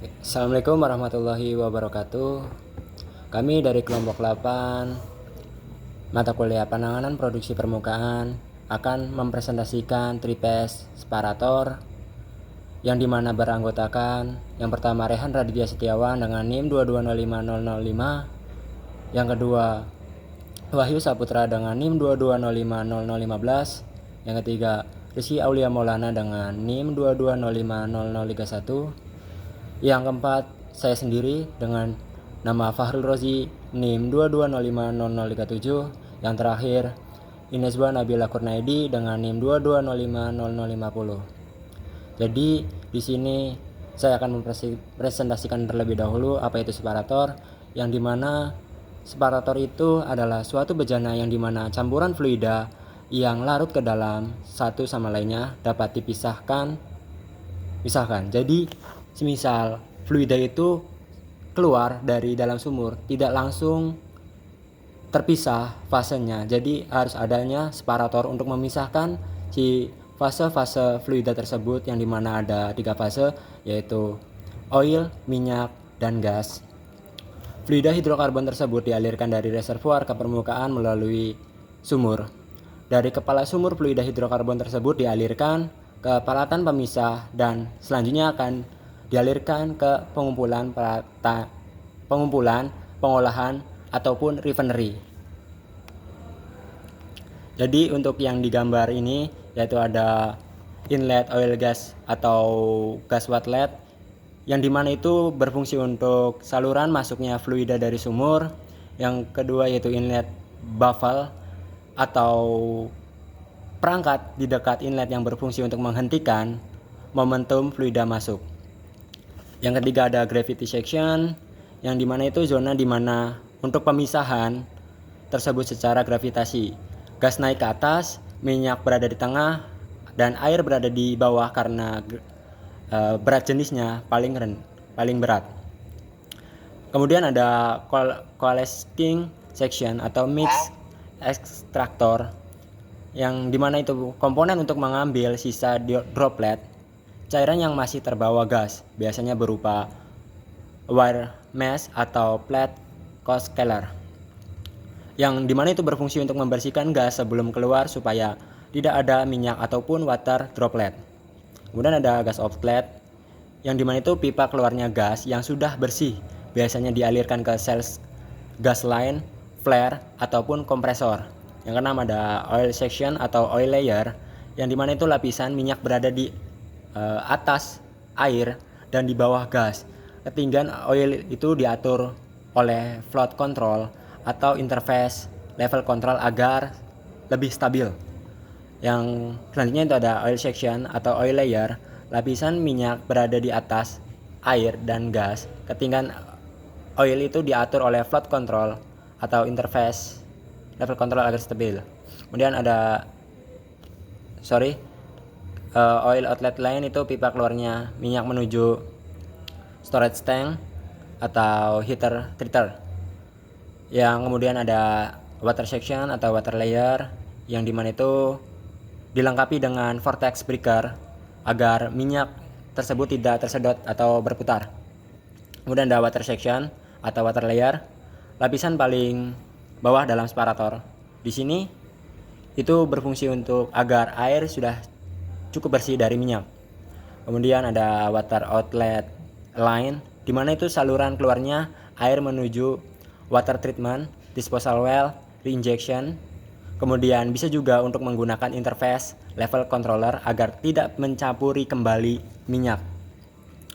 Assalamualaikum warahmatullahi wabarakatuh. Kami dari kelompok 8 mata kuliah penanganan produksi permukaan akan mempresentasikan tripes separator yang dimana beranggotakan yang pertama Rehan Raditya Setiawan dengan NIM 2205005, yang kedua Wahyu Saputra dengan NIM 220500015, yang ketiga Rizky Aulia Maulana dengan NIM 2205031, yang keempat saya sendiri dengan nama Fahrul Rozi NIM 2205037, yang terakhir Ineswa Nabila Kurnaidi dengan NIM 2205050. Jadi di sini saya akan mempresentasikan terlebih dahulu apa itu separator, yang dimana separator itu adalah suatu bejana yang dimana campuran fluida yang larut ke dalam satu sama lainnya dapat dipisahkan. Jadi semisal fluida itu keluar dari dalam sumur tidak langsung terpisah fasenya, jadi harus adanya separator untuk memisahkan si fase-fase fluida tersebut, yang dimana ada 3 fase, yaitu oil, minyak, dan gas. Fluida hidrokarbon tersebut dialirkan dari reservoir ke permukaan melalui sumur. Dari kepala sumur, fluida hidrokarbon tersebut dialirkan ke peralatan pemisah dan selanjutnya akan dialirkan ke pengumpulan, pengolahan, ataupun refinery. Jadi untuk yang digambar ini yaitu ada inlet oil gas atau gas outlet, yang dimana itu berfungsi untuk saluran masuknya fluida dari sumur. Yang kedua yaitu inlet baffle atau perangkat di dekat inlet yang berfungsi untuk menghentikan momentum fluida masuk. Yang ketiga ada gravity section, yang dimana itu zona dimana untuk pemisahan tersebut secara gravitasi. Gas naik ke atas, minyak berada di tengah, dan air berada di bawah karena berat jenisnya paling berat. Kemudian ada coalescing section atau mix extractor, yang dimana itu komponen untuk mengambil sisa droplet cairan yang masih terbawa gas, biasanya berupa wire mesh atau plate co-scaler, yang dimana itu berfungsi untuk membersihkan gas sebelum keluar supaya tidak ada minyak ataupun water droplet. Kemudian ada gas outlet, yang dimana itu pipa keluarnya gas yang sudah bersih, biasanya dialirkan ke sel gas line, flare, ataupun kompresor. Yang keenam ada oil section atau oil layer, yang dimana itu lapisan minyak berada di atas air dan di bawah gas. Ketinggian oil itu diatur oleh float control atau interface level control agar lebih stabil. Yang selanjutnya itu ada oil section atau oil layer, lapisan minyak berada di atas air dan gas. Ketinggian oil itu diatur oleh float control atau interface level control agar stabil. Kemudian ada oil outlet line, itu pipa keluarnya minyak menuju storage tank atau heater treater. Yang kemudian ada water section atau water layer, yang dimana itu dilengkapi dengan vortex breaker agar minyak tersebut tidak tersedot atau berputar. Kemudian ada water section atau water layer, lapisan paling bawah dalam separator. Di sini itu berfungsi untuk agar air sudah cukup bersih dari minyak. Kemudian ada water outlet line, di mana itu saluran keluarnya air menuju water treatment, disposal well, reinjection. Kemudian bisa juga untuk menggunakan interface level controller agar tidak mencampuri kembali minyak.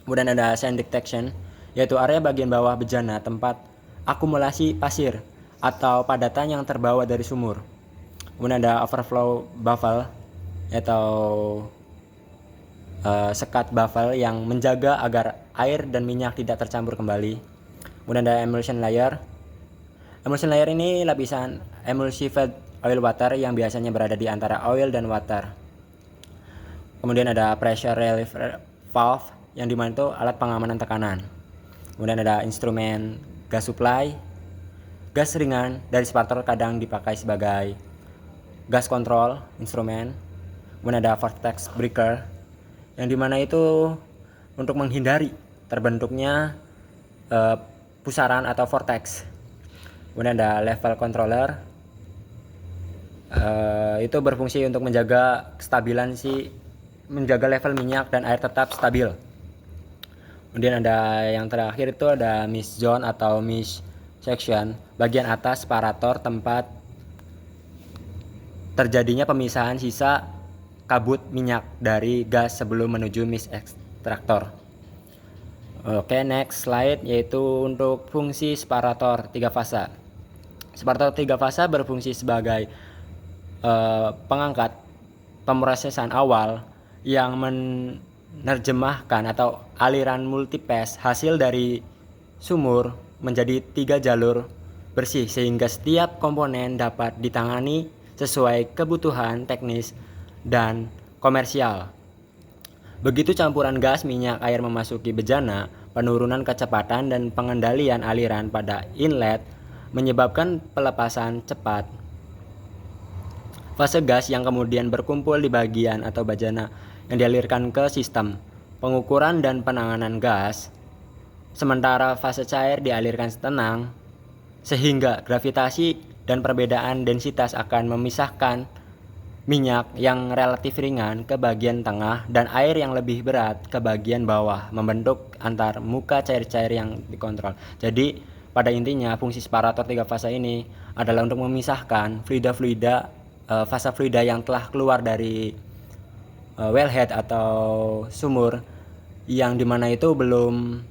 Kemudian ada sand detection, yaitu area bagian bawah bejana tempat akumulasi pasir atau padatan yang terbawa dari sumur. Kemudian ada overflow baffle atau sekat baffle yang menjaga agar air dan minyak tidak tercampur kembali. Kemudian ada emulsion layer. Emulsion layer ini lapisan emulsified oil water yang biasanya berada di antara oil dan water. Kemudian ada pressure relief valve, yang dimana itu alat pengamanan tekanan. Kemudian ada instrumen gas supply. Gas ringan dari separator kadang dipakai sebagai gas control instrumen. Kemudian ada vortex breaker, yang dimana itu untuk menghindari terbentuknya pusaran atau vortex. Kemudian ada level controller, itu berfungsi untuk menjaga kestabilan menjaga level minyak dan air tetap stabil. Kemudian ada yang terakhir itu ada mist zone atau mist section, bagian atas separator tempat terjadinya pemisahan sisa kabut minyak dari gas sebelum menuju mist extractor. Oke, next slide, yaitu untuk fungsi separator 3 fasa. Separator 3 fasa berfungsi sebagai pengangkat pemrosesan awal yang menerjemahkan atau aliran multipass hasil dari sumur menjadi 3 jalur bersih, sehingga setiap komponen dapat ditangani sesuai kebutuhan teknis dan komersial. Begitu campuran gas, minyak, air memasuki bejana, penurunan kecepatan dan pengendalian aliran pada inlet menyebabkan pelepasan cepat fase gas yang kemudian berkumpul di bagian atau bejana yang dialirkan ke sistem pengukuran dan penanganan gas, sementara fase cair dialirkan tenang, sehingga gravitasi dan perbedaan densitas akan memisahkan minyak yang relatif ringan ke bagian tengah dan air yang lebih berat ke bagian bawah, membentuk antar muka cair-cair yang dikontrol. Jadi pada intinya fungsi separator 3 fasa ini adalah untuk memisahkan fasa fluida yang telah keluar dari wellhead atau sumur, yang dimana itu belum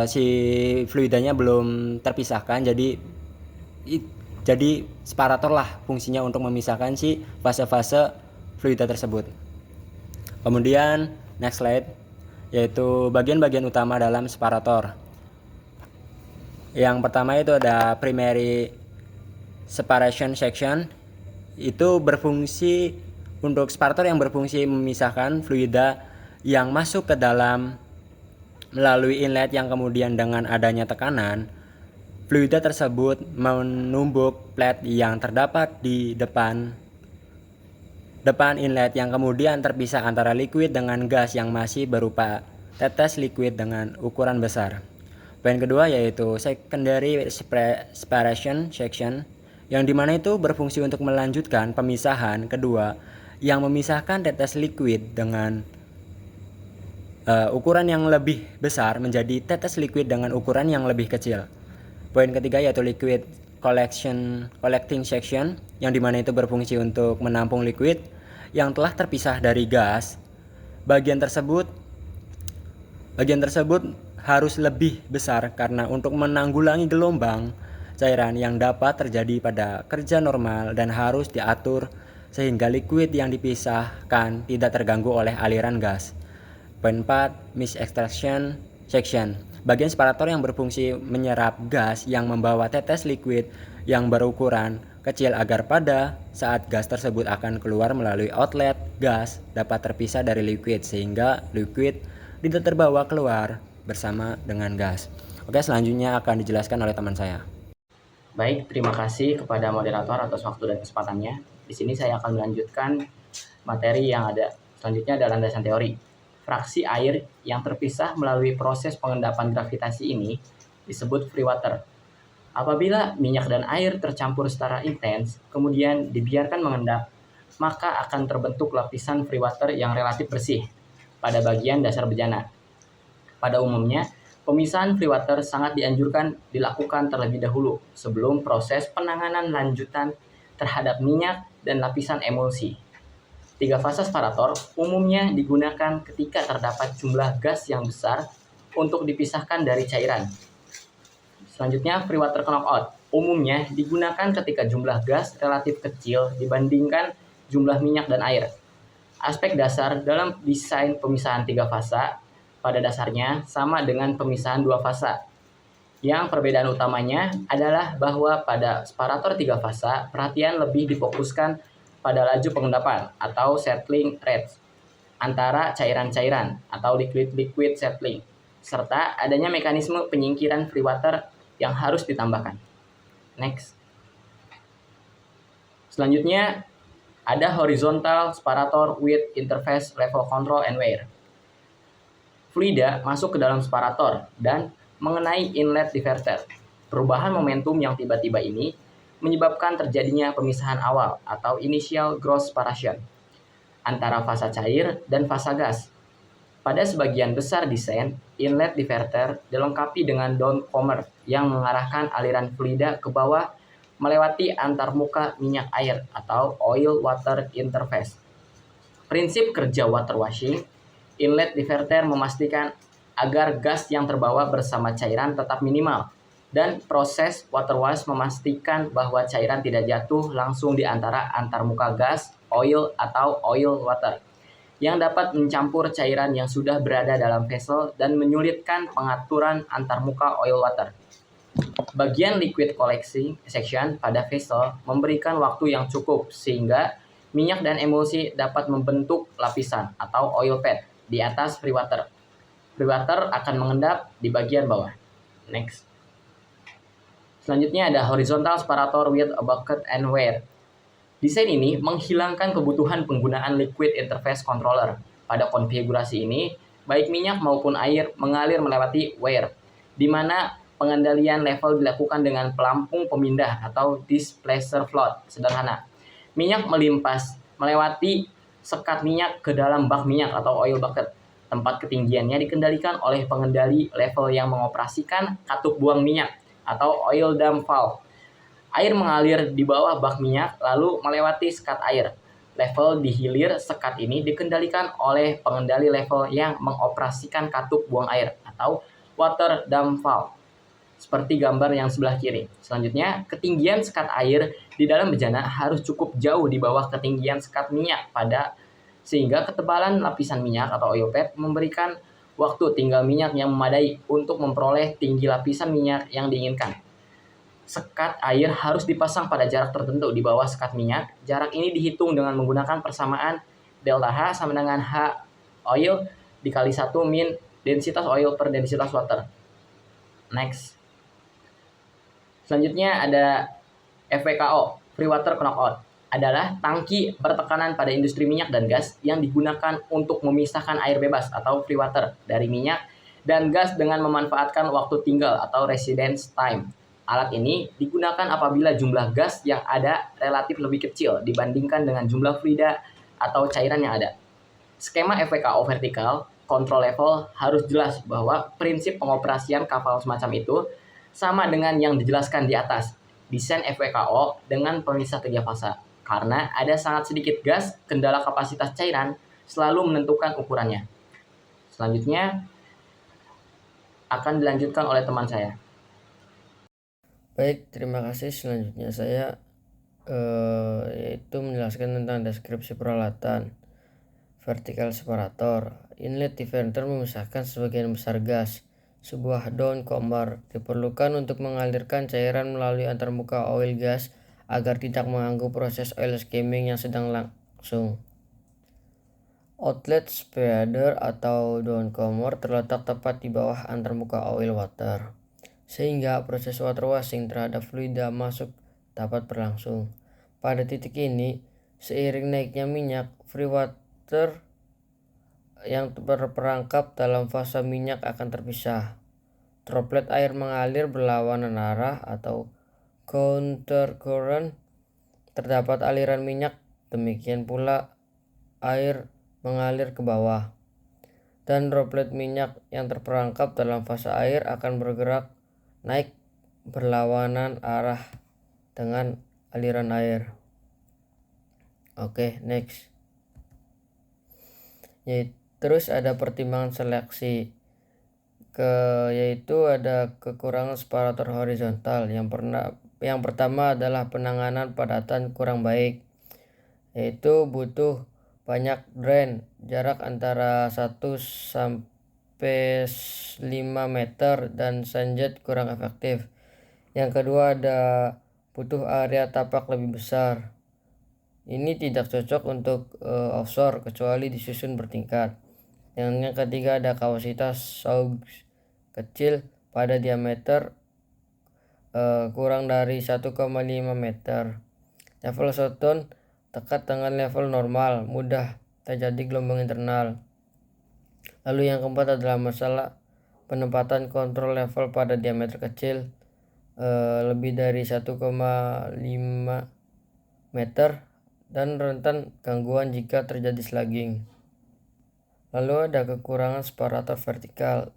si fluidanya belum terpisahkan. Jadi separator lah fungsinya untuk memisahkan si fase-fase fluida tersebut. Kemudian next slide, yaitu bagian-bagian utama dalam separator. Yang pertama itu ada primary separation section, itu berfungsi untuk separator yang berfungsi memisahkan fluida yang masuk ke dalam melalui inlet, yang kemudian dengan adanya tekanan fluida tersebut menumbuk plate yang terdapat di depan inlet, yang kemudian terpisah antara liquid dengan gas yang masih berupa tetes liquid dengan ukuran besar. Poin kedua yaitu secondary separation section, yang dimana itu berfungsi untuk melanjutkan pemisahan kedua yang memisahkan tetes liquid dengan ukuran yang lebih besar menjadi tetes liquid dengan ukuran yang lebih kecil. Poin ketiga yaitu liquid collecting section, yang dimana itu berfungsi untuk menampung liquid yang telah terpisah dari gas. Bagian tersebut harus lebih besar karena untuk menanggulangi gelombang cairan yang dapat terjadi pada kerja normal dan harus diatur sehingga liquid yang dipisahkan tidak terganggu oleh aliran gas. Poin 4, mist extraction section, bagian separator yang berfungsi menyerap gas yang membawa tetes liquid yang berukuran kecil agar pada saat gas tersebut akan keluar melalui outlet gas dapat terpisah dari liquid sehingga liquid tidak terbawa keluar bersama dengan gas. Oke, selanjutnya akan dijelaskan oleh teman saya. Baik, terima kasih kepada moderator atas waktu dan kesempatannya. Di sini saya akan melanjutkan materi yang ada. Selanjutnya adalah landasan teori. Fraksi air yang terpisah melalui proses pengendapan gravitasi ini disebut free water. Apabila minyak dan air tercampur secara intens, kemudian dibiarkan mengendap, maka akan terbentuk lapisan free water yang relatif bersih pada bagian dasar bejana. Pada umumnya, pemisahan free water sangat dianjurkan dilakukan terlebih dahulu sebelum proses penanganan lanjutan terhadap minyak dan lapisan emulsi. 3 fase separator umumnya digunakan ketika terdapat jumlah gas yang besar untuk dipisahkan dari cairan. Selanjutnya, free water knockout umumnya digunakan ketika jumlah gas relatif kecil dibandingkan jumlah minyak dan air. Aspek dasar dalam desain pemisahan 3 fasa pada dasarnya sama dengan pemisahan 2 fasa. Yang perbedaan utamanya adalah bahwa pada separator 3 fasa, perhatian lebih difokuskan pada laju pengendapan atau settling rate antara cairan-cairan atau liquid-liquid settling, serta adanya mekanisme penyingkiran free water yang harus ditambahkan. Next. Selanjutnya, ada horizontal separator with interface level control and wear. fluida masuk ke dalam separator dan mengenai inlet diverter. Perubahan momentum yang tiba-tiba ini menyebabkan terjadinya pemisahan awal atau initial gross separation antara fasa cair dan fasa gas. Pada sebagian besar desain, inlet diverter dilengkapi dengan downcomer yang mengarahkan aliran fluida ke bawah melewati antarmuka minyak air atau oil-water interface. Prinsip kerja water washing, inlet diverter memastikan agar gas yang terbawa bersama cairan tetap minimal, dan proses water wash memastikan bahwa cairan tidak jatuh langsung di antara antarmuka gas, oil, atau oil water yang dapat mencampur cairan yang sudah berada dalam vessel dan menyulitkan pengaturan antarmuka oil water. Bagian liquid collection section pada vessel memberikan waktu yang cukup sehingga minyak dan emulsi dapat membentuk lapisan atau oil pad di atas free water. Free water akan mengendap di bagian bawah. Next. Selanjutnya ada horizontal separator with a bucket and weir. Desain ini menghilangkan kebutuhan penggunaan liquid interface controller. Pada konfigurasi ini, baik minyak maupun air mengalir melewati weir, di mana pengendalian level dilakukan dengan pelampung pemindah atau displacer float sederhana. Minyak melimpas melewati sekat minyak ke dalam bak minyak atau oil bucket. Tempat ketinggiannya dikendalikan oleh pengendali level yang mengoperasikan katup buang minyak atau oil dam valve. Air mengalir di bawah bak minyak lalu melewati sekat air. Level di hilir sekat ini dikendalikan oleh pengendali level yang mengoperasikan katup buang air atau water dam valve, seperti gambar yang sebelah kiri. Selanjutnya, ketinggian sekat air di dalam bejana harus cukup jauh di bawah ketinggian sekat minyak sehingga ketebalan lapisan minyak atau oil pad memberikan waktu tinggal minyak yang memadai untuk memperoleh tinggi lapisan minyak yang diinginkan. Sekat air harus dipasang pada jarak tertentu di bawah sekat minyak. Jarak ini dihitung dengan menggunakan persamaan delta H sama dengan H oil dikali 1 min densitas oil per densitas water. Next. Selanjutnya ada FWKO, Free Water Knockout. Adalah tangki bertekanan pada industri minyak dan gas yang digunakan untuk memisahkan air bebas atau free water dari minyak dan gas dengan memanfaatkan waktu tinggal atau residence time. Alat ini digunakan apabila jumlah gas yang ada relatif lebih kecil dibandingkan dengan jumlah fluida atau cairan yang ada. Skema FWKO vertikal, control level harus jelas bahwa prinsip pengoperasian kapal semacam itu sama dengan yang dijelaskan di atas. Desain FWKO dengan pemisah 3 fasa. Karena ada sangat sedikit gas, kendala kapasitas cairan selalu menentukan ukurannya. Selanjutnya akan dilanjutkan oleh teman saya. Baik, terima kasih. Selanjutnya saya yaitu menjelaskan tentang deskripsi peralatan vertical separator. Inlet diverter memisahkan sebagian besar gas. Sebuah downcomer diperlukan untuk mengalirkan cairan melalui antarmuka oil gas agar tidak mengganggu proses oil skimming yang sedang langsung. Outlet spreader atau downcomer terletak tepat di bawah antarmuka oil water, sehingga proses water washing terhadap fluida masuk dapat berlangsung. Pada titik ini, seiring naiknya minyak, free water yang berperangkap dalam fase minyak akan terpisah. Droplet air mengalir berlawanan arah atau counter current. Terdapat aliran minyak, demikian pula air mengalir ke bawah. Dan droplet minyak yang terperangkap dalam fase air akan bergerak naik berlawanan arah dengan aliran air. Oke, next. Terus ada pertimbangan seleksi, yaitu ada kekurangan separator horizontal. Yang pertama adalah penanganan padatan kurang baik, yaitu butuh banyak drain, jarak antara 1 sampai 5 meter, dan sanjet kurang efektif. Yang kedua ada butuh area tapak lebih besar. Ini tidak cocok untuk offshore kecuali disusun bertingkat. Yang ketiga ada kapasitas saugs kecil pada diameter kurang dari 1,5 meter. Level shutdown dekat dengan level normal, mudah terjadi gelombang internal. Lalu yang keempat adalah masalah penempatan kontrol level pada diameter kecil lebih dari 1,5 meter dan rentan gangguan jika terjadi slugging. Lalu ada kekurangan separator vertikal.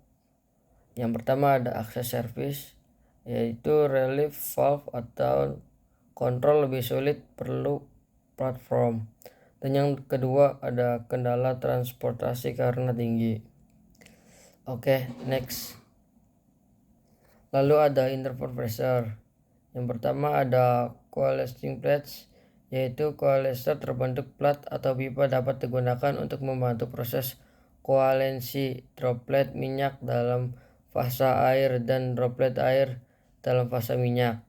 Yang pertama ada akses service, yaitu relief valve atau kontrol lebih sulit perlu platform. Dan yang kedua ada kendala transportasi karena tinggi. Oke, next. Lalu ada interval pressure. Yang pertama ada coalescing plates, yaitu coalescer terbentuk plat atau pipa dapat digunakan untuk membantu proses koalensi droplet minyak dalam fase air dan droplet air dalam fase minyak.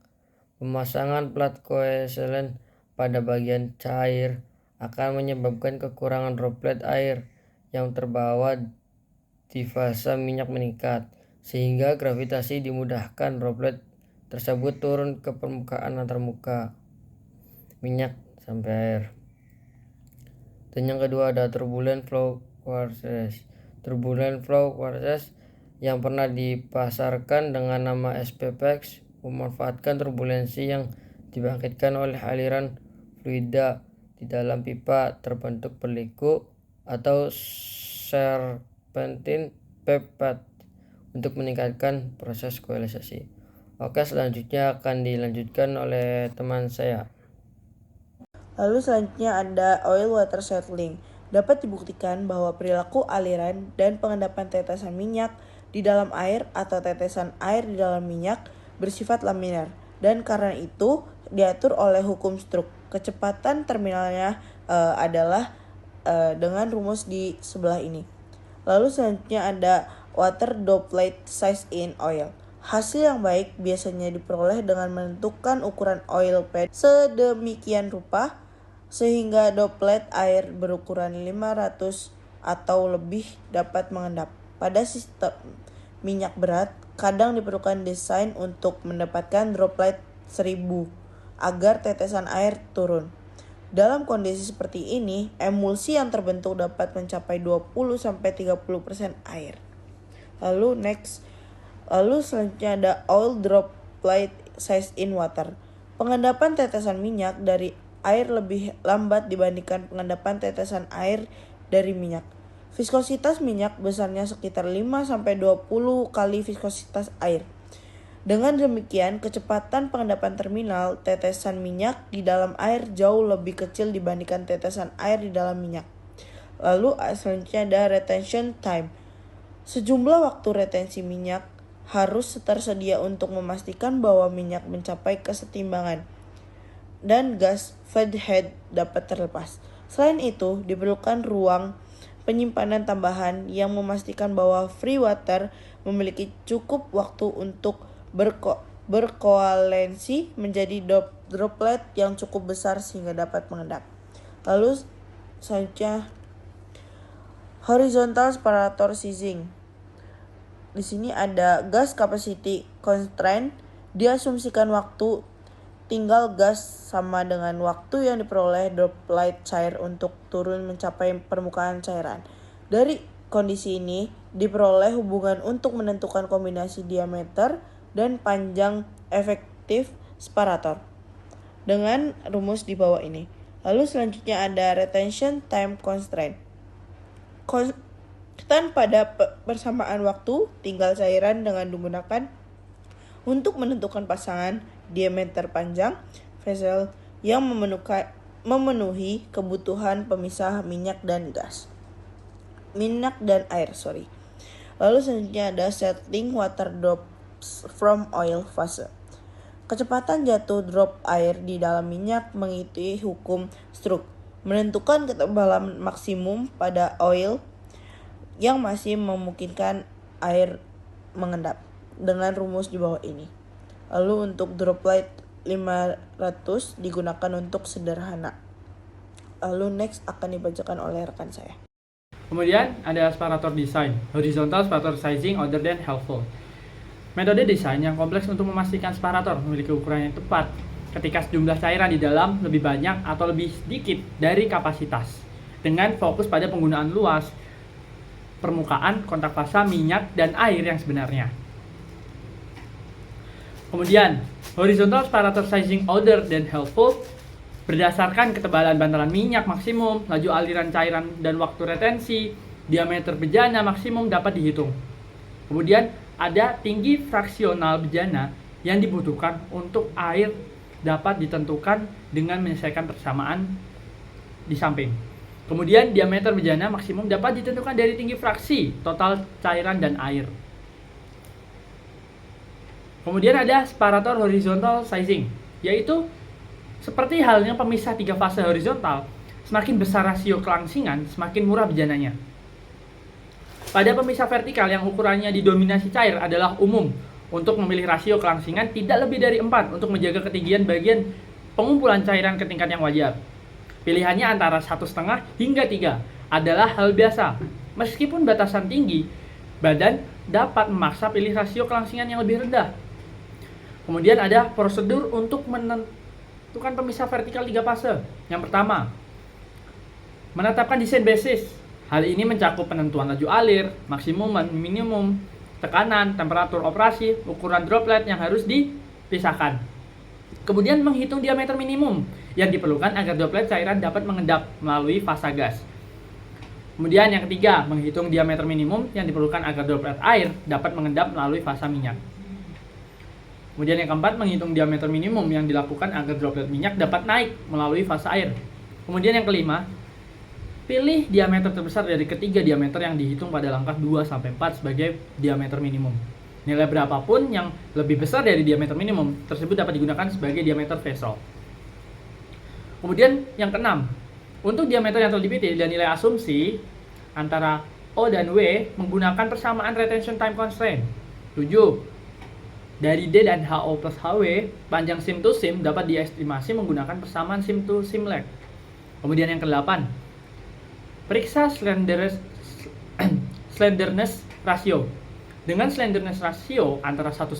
Pemasangan plat coaxial pada bagian cair akan menyebabkan kekurangan droplet air yang terbawa di fase minyak meningkat, sehingga gravitasi dimudahkan droplet tersebut turun ke permukaan antarmuka minyak sampai air. Dan yang kedua ada turbulent flow quartz. Turbulent flow quartz yang pernah dipasarkan dengan nama SPPX memanfaatkan turbulensi yang dibangkitkan oleh aliran fluida di dalam pipa terbentuk berliku atau serpentine pipe untuk meningkatkan proses koalescence. Oke, selanjutnya akan dilanjutkan oleh teman saya. Lalu selanjutnya ada oil water settling. Dapat dibuktikan bahwa perilaku aliran dan pengendapan tetesan minyak di dalam air atau tetesan air di dalam minyak bersifat laminar, dan karena itu diatur oleh hukum Stokes. Kecepatan terminalnya adalah dengan rumus di sebelah ini. Lalu selanjutnya ada water droplet size in oil. Hasil yang baik biasanya diperoleh dengan menentukan ukuran oil pad sedemikian rupa sehingga droplet air berukuran 500 atau lebih dapat mengendap. Pada sistem minyak berat, kadang diperlukan desain untuk mendapatkan droplet 1000 agar tetesan air turun. Dalam kondisi seperti ini, emulsi yang terbentuk dapat mencapai 20-30% air. Lalu selanjutnya ada oil droplet size in water. Pengendapan tetesan minyak dari air lebih lambat dibandingkan pengendapan tetesan air dari minyak. Viskositas minyak besarnya sekitar 5-20 kali viskositas air. Dengan demikian, kecepatan pengendapan terminal tetesan minyak di dalam air jauh lebih kecil dibandingkan tetesan air di dalam minyak. Lalu selanjutnya ada retention time. Sejumlah waktu retensi minyak harus tersedia untuk memastikan bahwa minyak mencapai kesetimbangan dan gas feed head dapat terlepas. Selain itu, diperlukan ruang penyimpanan tambahan yang memastikan bahwa free water memiliki cukup waktu untuk berkoalensi menjadi droplet yang cukup besar sehingga dapat mengendap. Lalu selanjutnya horizontal separator sizing. Di sini ada gas capacity constraint. Diasumsikan waktu tinggal gas sama dengan waktu yang diperoleh droplet cair untuk turun mencapai permukaan cairan. Dari kondisi ini diperoleh hubungan untuk menentukan kombinasi diameter dan panjang efektif separator dengan rumus di bawah ini. Lalu selanjutnya ada retention time constraint. Konstan pada persamaan waktu tinggal cairan dengan digunakan untuk menentukan pasangan diameter panjang vessel yang memenuhi kebutuhan pemisah minyak dan air. Lalu selanjutnya ada settling water drops from oil fase. Kecepatan jatuh drop air di dalam minyak mengikuti hukum Stokes, menentukan ketebalan maksimum pada oil yang masih memungkinkan air mengendap dengan rumus di bawah ini. Lalu untuk droplet 500 digunakan untuk sederhana. Lalu next akan dibacakan oleh rekan saya. Kemudian ada separator design, horizontal separator sizing other than helpful. Metode desain yang kompleks untuk memastikan separator memiliki ukuran yang tepat ketika jumlah cairan di dalam lebih banyak atau lebih sedikit dari kapasitas dengan fokus pada penggunaan luas permukaan kontak fasa minyak dan air yang sebenarnya. Kemudian, horizontal sparator sizing other than helpful berdasarkan ketebalan bantalan minyak maksimum, laju aliran cairan dan waktu retensi, diameter bejana maksimum dapat dihitung. Kemudian, ada tinggi fraksional bejana yang dibutuhkan untuk air dapat ditentukan dengan menyelesaikan persamaan di samping. Kemudian, diameter bejana maksimum dapat ditentukan dari tinggi fraksi total cairan dan air. Kemudian ada sparator horizontal sizing, yaitu seperti halnya pemisah 3 fase horizontal, semakin besar rasio kelangsingan, semakin murah bejananya. Pada pemisah vertikal yang ukurannya didominasi cair adalah umum untuk memilih rasio kelangsingan tidak lebih dari 4 untuk menjaga ketinggian bagian pengumpulan cairan ke tingkat yang wajar. Pilihannya antara 1,5 hingga 3 adalah hal biasa. Meskipun batasan tinggi, badan dapat memaksa pilih rasio kelangsingan yang lebih rendah. Kemudian ada prosedur untuk menentukan pemisah vertikal 3 fase. Yang pertama, menetapkan desain basis. Hal ini mencakup penentuan laju alir, maksimum dan minimum, tekanan, temperatur operasi, ukuran droplet yang harus dipisahkan. Kemudian menghitung diameter minimum yang diperlukan agar droplet cairan dapat mengendap melalui fasa gas. Kemudian yang ketiga, menghitung diameter minimum yang diperlukan agar droplet air dapat mengendap melalui fasa minyak. Kemudian yang keempat, menghitung diameter minimum yang dilakukan agar droplet minyak dapat naik melalui fase air. Kemudian yang kelima, pilih diameter terbesar dari ketiga diameter yang dihitung pada langkah 2-4 sebagai diameter minimum. Nilai berapapun yang lebih besar dari diameter minimum tersebut dapat digunakan sebagai diameter vessel. Kemudian yang keenam, untuk diameter yang telah dipilih dan nilai asumsi antara O dan W menggunakan persamaan retention time constraint. 7. Dari D dan HO plus HW, panjang sim to sim dapat diestimasi menggunakan persamaan sim to sim lag. Kemudian yang ke-8, periksa slenderness ratio. Dengan slenderness ratio antara 1,5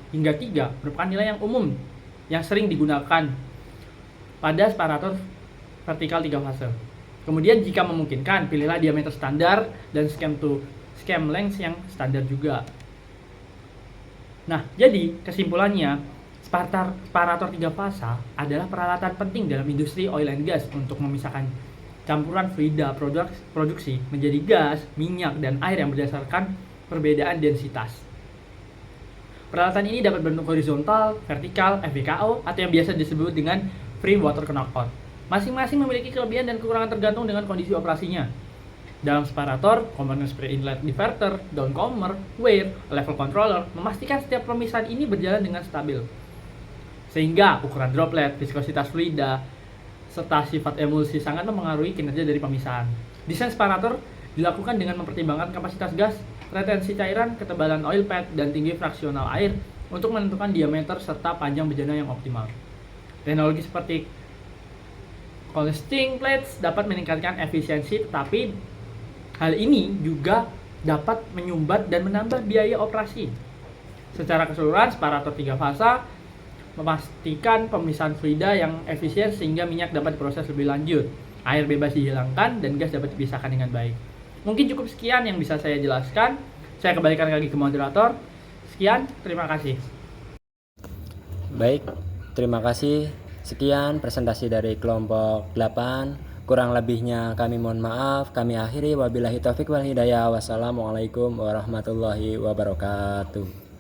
hingga 3 merupakan nilai yang umum yang sering digunakan pada sparator vertikal 3 fase. Kemudian jika memungkinkan, pilihlah diameter standar dan scheme to scheme length yang standar juga. Nah, jadi kesimpulannya, sparator 3 fasa adalah peralatan penting dalam industri oil and gas untuk memisahkan campuran fluida produksi menjadi gas, minyak, dan air yang berdasarkan perbedaan densitas. Peralatan ini dapat berbentuk horizontal, vertikal, FVKO, atau yang biasa disebut dengan free water knockout. Masing-masing memiliki kelebihan dan kekurangan tergantung dengan kondisi operasinya. Dalam sparator, komponen spray inlet diverter, downcomer, weir, level controller memastikan setiap pemisahan ini berjalan dengan stabil. Sehingga ukuran droplet, viskositas fluida, serta sifat emulsi sangat mempengaruhi kinerja dari pemisahan. Desain sparator dilakukan dengan mempertimbangkan kapasitas gas, retensi cairan, ketebalan oil pad, dan tinggi fraksional air untuk menentukan diameter serta panjang bejana yang optimal. Teknologi seperti colasting plates dapat meningkatkan efisiensi, tetapi hal ini juga dapat menyumbat dan menambah biaya operasi. Secara keseluruhan, sparator 3 fasa memastikan pemisahan fluida yang efisien sehingga minyak dapat diproses lebih lanjut, air bebas dihilangkan, dan gas dapat dipisahkan dengan baik. Mungkin cukup sekian yang bisa saya jelaskan. Saya kembalikan lagi ke moderator. Sekian, terima kasih. Baik, terima kasih. Sekian presentasi dari kelompok 8. Kurang lebihnya kami mohon maaf. Kami akhiri, wabillahi taufik wal hidayah. Wassalamualaikum warahmatullahi wabarakatuh.